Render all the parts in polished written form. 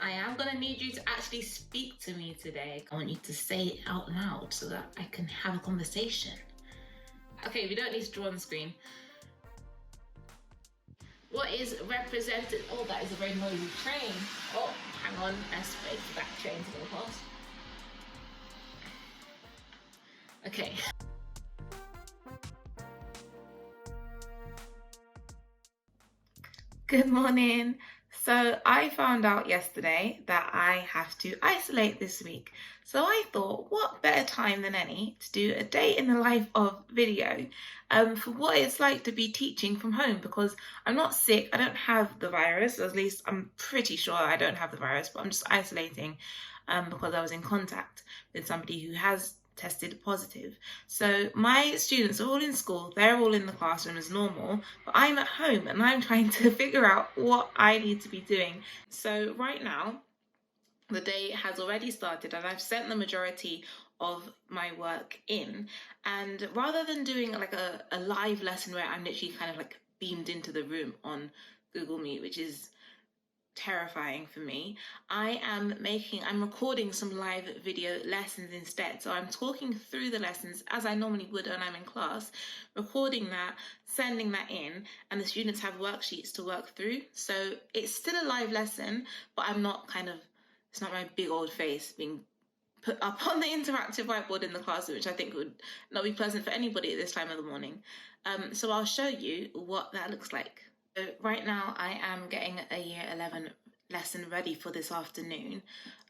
I am going to need you to actually speak to me today. I want you to say it out loud so that I can have a conversation. Okay, we don't need to draw on the screen. What is represented? Oh, that is a very noisy train. Oh, hang on. Let's wait for that train to go past. Okay. Good morning. So I found out yesterday that I have to isolate this week. So I thought, what better time than any to do a day in the life of video for what it's like to be teaching from home, because I'm not sick, I don't have the virus, or at least I'm pretty sure I don't have the virus, but I'm just isolating because I was in contact with somebody who has tested positive. So my students are all in school, they're all in the classroom as normal, but I'm at home and I'm trying to figure out what I need to be doing. So right now, the day has already started and I've sent the majority of my work in. And rather than doing like a live lesson where I'm literally kind of like beamed into the room on Google Meet, which is terrifying for me, I'm recording some live video lessons instead. So I'm talking through the lessons as I normally would when I'm in class, recording that, sending that in, and the students have worksheets to work through. So it's still a live lesson, but it's not my big old face being put up on the interactive whiteboard in the classroom, which I think would not be pleasant for anybody at this time of the morning. So I'll show you what that looks like. So right now I am getting a year 11 lesson ready for this afternoon.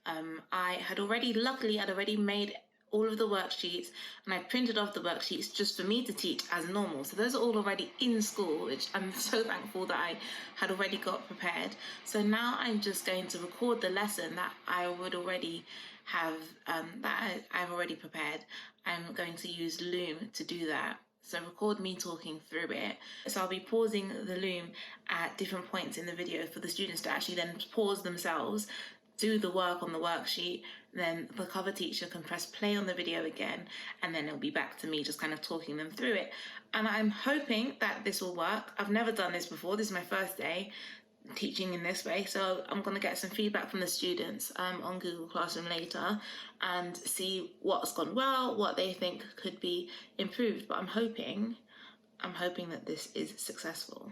Luckily I'd already made all of the worksheets and I printed off the worksheets just for me to teach as normal. So those are all already in school, which I'm so thankful that I had already got prepared. So now I'm just going to record the lesson that I would already have, I've already prepared. I'm going to use Loom to do that. So record me talking through it. So I'll be pausing the Loom at different points in the video for the students to actually then pause themselves, do the work on the worksheet, then the cover teacher can press play on the video again, and then it'll be back to me just kind of talking them through it. And I'm hoping that this will work. I've never done this before. This is my first day teaching in this way, so I'm going to get some feedback from the students on Google Classroom later and see what's gone well, what they think could be improved. But I'm hoping that this is successful.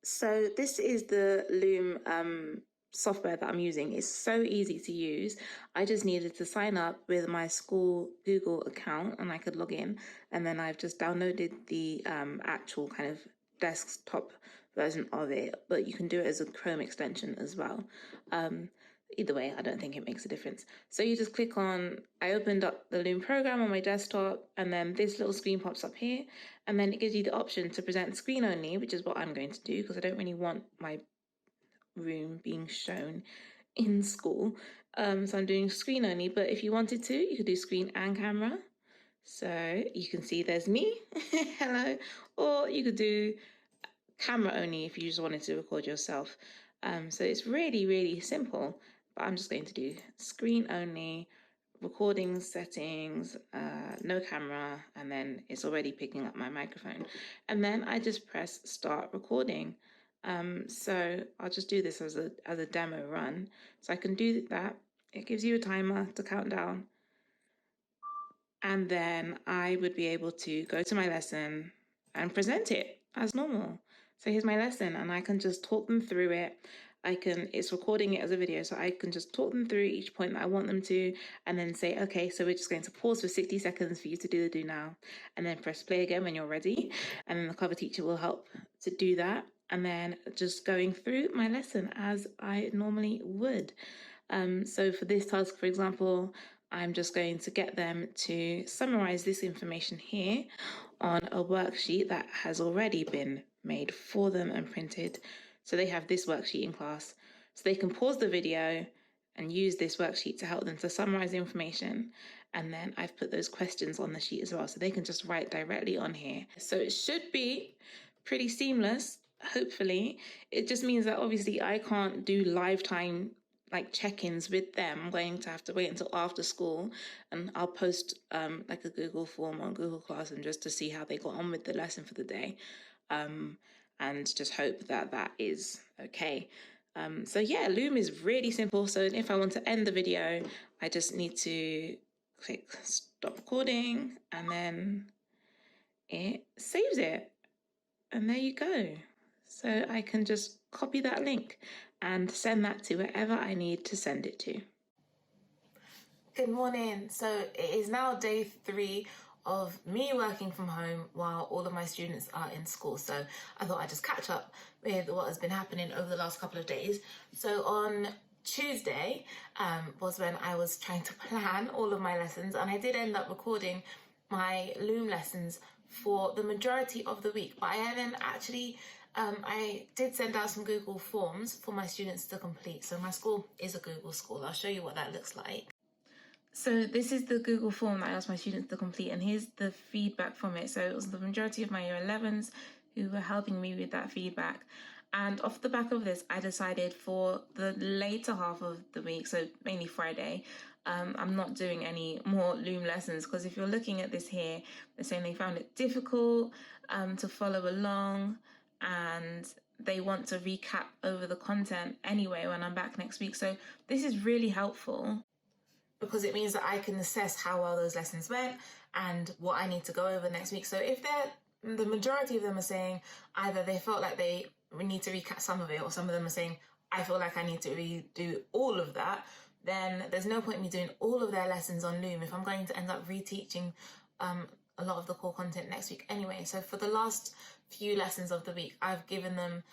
So this is the Loom software that I'm using. It's so easy to use. I just needed to sign up with my school Google account and I could log in, and then I've just downloaded the actual kind of desktop version of it, but you can do it as a Chrome extension as well. Either way, I don't think it makes a difference. So you just click on, I opened up the Loom program on my desktop, and then this little screen pops up here, and then it gives you the option to present screen only, which is what I'm going to do because I don't really want my room being shown in school. So I'm doing screen only, but if you wanted to, you could do screen and camera. So you can see there's me, hello, or you could do camera only if you just wanted to record yourself. So it's really, really simple, but I'm just going to do screen only, recording settings, no camera, and then it's already picking up my microphone. And then I just press start recording. So I'll just do this as a demo run. So I can do that. It gives you a timer to count down. And then I would be able to go to my lesson and present it as normal. So here's my lesson, and I can just talk them through it. It's recording it as a video, so I can just talk them through each point that I want them to, and then say, okay, so we're just going to pause for 60 seconds for you to do the do now, and then press play again when you're ready. And then the cover teacher will help to do that. And then just going through my lesson as I normally would. So for this task, for example, I'm just going to get them to summarize this information here on a worksheet that has already been made for them and printed. So they have this worksheet in class. So they can pause the video and use this worksheet to help them to summarize the information. And then I've put those questions on the sheet as well, so they can just write directly on here. So it should be pretty seamless, hopefully. It just means that obviously I can't do live time like check-ins with them. I'm going to have to wait until after school, and I'll post like a Google form on Google Classroom just to see how they got on with the lesson for the day, and just hope that that is okay. So yeah, Loom is really simple. So if I want to end the video, I just need to click stop recording and then it saves it. And there you go. So I can just copy that link and send that to wherever I need to send it to. Good morning. So it is now day 3 of me working from home while all of my students are in school. So I thought I'd just catch up with what has been happening over the last couple of days. So on Tuesday was when I was trying to plan all of my lessons, and I did end up recording my Loom lessons for the majority of the week, but I haven't actually I did send out some Google Forms for my students to complete. So my school is a Google school. I'll show you what that looks like. So this is the Google form that I asked my students to complete, and here's the feedback from it. So it was the majority of my year 11s who were helping me with that feedback. And off the back of this, I decided for the later half of the week, so mainly Friday, I'm not doing any more Loom lessons, because if you're looking at this here, they're saying they found it difficult to follow along, and they want to recap over the content anyway when I'm back next week. So this is really helpful, because it means that I can assess how well those lessons went and what I need to go over next week. So if the majority of them are saying either they felt like they need to recap some of it, or some of them are saying I feel like I need to redo all of that, then there's no point in me doing all of their lessons on Loom if I'm going to end up reteaching a lot of the core content next week anyway. So for the last few lessons of the week, I've given them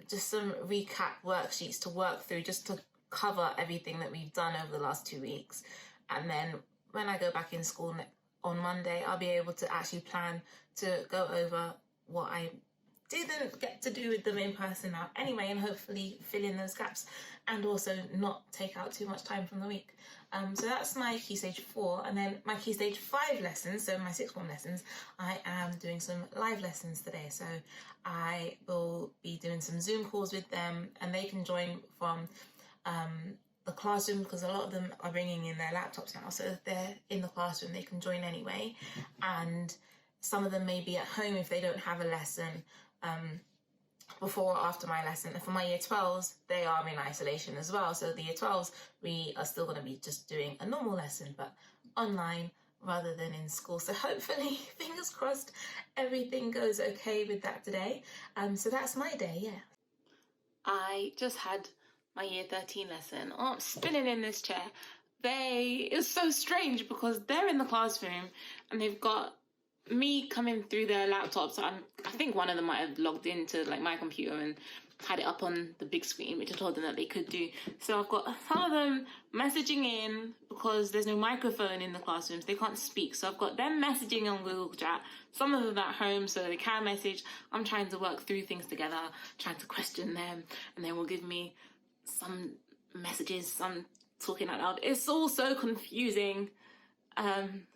just some recap worksheets to work through, just to cover everything that we've done over the last 2 weeks. And then when I go back in school on Monday, I'll be able to actually plan to go over what I didn't get to do with them in person now anyway, and hopefully fill in those gaps and also not take out too much time from the week. So that's my Key Stage 4. And then my Key Stage 5 lessons, so my sixth form lessons, I am doing some live lessons today. So I will be doing some Zoom calls with them, and they can join from the classroom, because a lot of them are bringing in their laptops now, so if they're in the classroom they can join anyway, and some of them may be at home if they don't have a lesson before or after my lesson. And for my year 12s, they are in isolation as well, so the year 12s, we are still going to be just doing a normal lesson but online rather than in school. So hopefully, fingers crossed, everything goes okay with that today. So that's my day. Yeah, I just had my year 13 lesson. Oh, I'm spinning in this chair. It's so strange because they're in the classroom and they've got me coming through their laptops. I think one of them might have logged into like my computer and had it up on the big screen, which I told them that they could do. So I've got some of them messaging in, because there's no microphone in the classrooms, they can't speak. So I've got them messaging on Google Chat, some of them at home so they can message. I'm trying to work through things together, trying to question them, and they will give me some messages, some talking out loud. It's all so confusing. I'm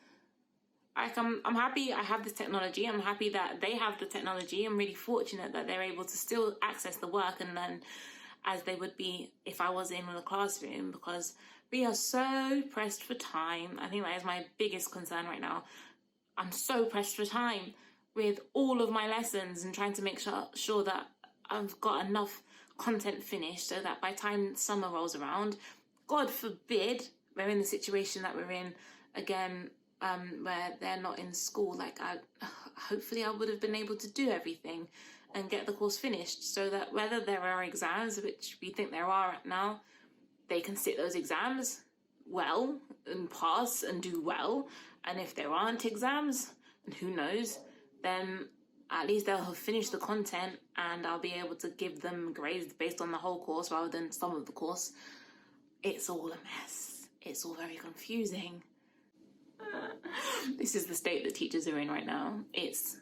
happy I have this technology. I'm happy that they have the technology. I'm really fortunate that they're able to still access the work and learn as they would be if I was in the classroom, because we are so pressed for time. I think that is my biggest concern right now. I'm so pressed for time with all of my lessons and trying to make sure that I've got enough content finished so that by the time summer rolls around, God forbid, we're in the situation that we're in again, where they're not in school. Like, hopefully I would have been able to do everything and get the course finished, so that whether there are exams, which we think there are now, they can sit those exams well and pass and do well. And if there aren't exams, and who knows, then at least they'll have finished the content and I'll be able to give them grades based on the whole course rather than some of the course. It's all a mess. It's all very confusing. This is the state that teachers are in right now. It's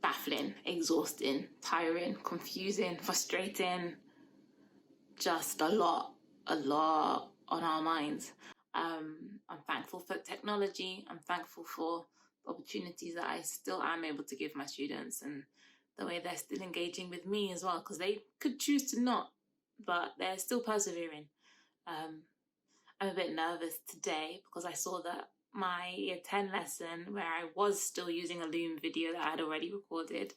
baffling, exhausting, tiring, confusing, frustrating. Just a lot on our minds. I'm thankful for technology. I'm thankful for the opportunities that I still am able to give my students, and the way they're still engaging with me as well, because they could choose to not, but they're still persevering. I'm a bit nervous today because I saw that my year 10 lesson, where I was still using a Loom video that I had already recorded,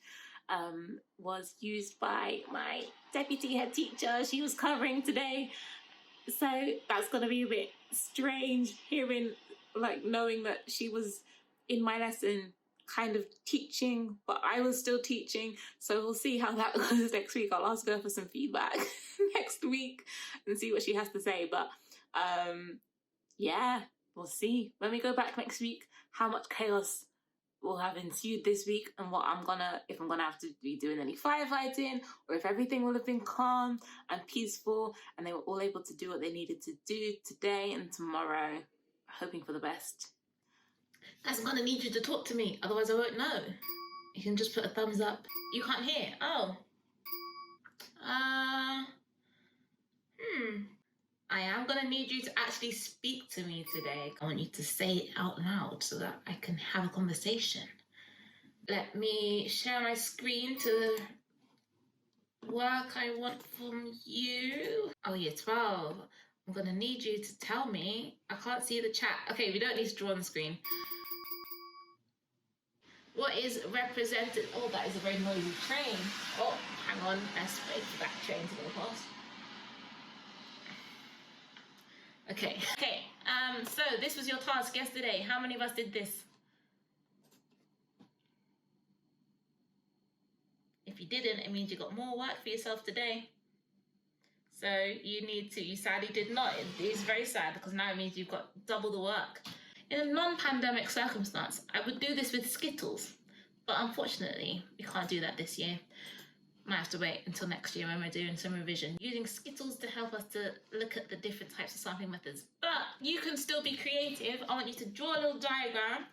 was used by my deputy head teacher. She was covering today. So that's going to be a bit strange hearing, like, knowing that she was in my lesson kind of teaching, but I was still teaching. So we'll see how that goes next week. I'll ask her for some feedback next week and see what she has to say. But yeah, we'll see when we go back next week how much chaos will have ensued this week, and what if I'm gonna have to be doing any firefighting, or if everything will have been calm and peaceful and they were all able to do what they needed to do today and tomorrow. Hoping for the best. Guys, I'm gonna need you to talk to me, otherwise I won't know. You can just put a thumbs up. You can't hear. Oh. I am gonna need you to actually speak to me today. I want you to say it out loud so that I can have a conversation. Let me share my screen to work I want from you. Oh, year 12. I'm gonna need you to tell me. I can't see the chat. Okay, we don't need to draw on the screen. What is represented? Oh, that is a very noisy train. Oh, hang on. Let's wait for that train to go past. Okay. So this was your task yesterday. How many of us did this? If you didn't, it means you got more work for yourself today. So you sadly did not. It is very sad, because now it means you've got double the work. In a non-pandemic circumstance, I would do this with Skittles, but unfortunately, we can't do that this year. Might have to wait until next year when we're doing some revision. Using Skittles to help us to look at the different types of sampling methods. But you can still be creative. I want you to draw a little diagram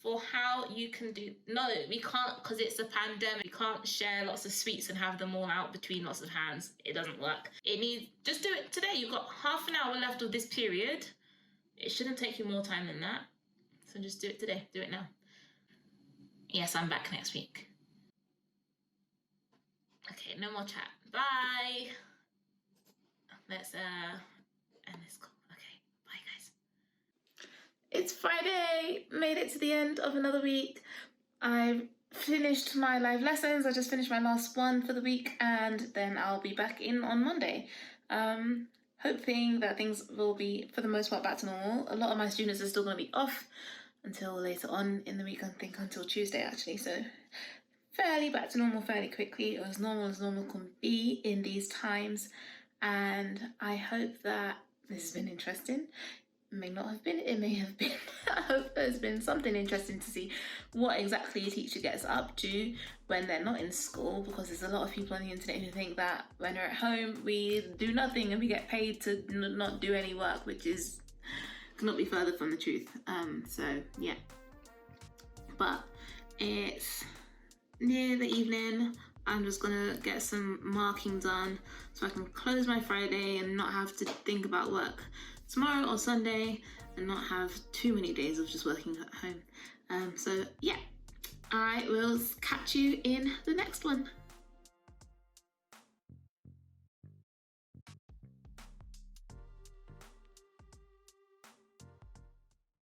for how you can do. No, we can't, because it's a pandemic. We can't share lots of sweets and have them all out between lots of hands. It doesn't work. Just do it today. You've got half an hour left of this period. It shouldn't take you more time than that. So just do it today. Do it now. Yes, I'm back next week. Okay, no more chat. Bye. Let's end this call. Okay, bye guys. It's Friday. Made it to the end of another week. I've finished my live lessons. I just finished my last one for the week, and then I'll be back in on Monday. Hoping that things will be, for the most part, back to normal. A lot of my students are still going to be off until later on in the week. I think until Tuesday, actually. So fairly back to normal fairly quickly, or as normal can be in these times. And I hope that this has been interesting. It may not have been, it may have been. I hope there's been something interesting to see what exactly a teacher gets up to when they're not in school, because there's a lot of people on the internet who think that when we're at home we do nothing and we get paid to not do any work, which cannot be further from the truth. So yeah, but it's near the evening. I'm just gonna get some marking done so I can close my Friday and not have to think about work tomorrow or Sunday, and not have too many days of just working at home. So yeah, I will catch you in the next one.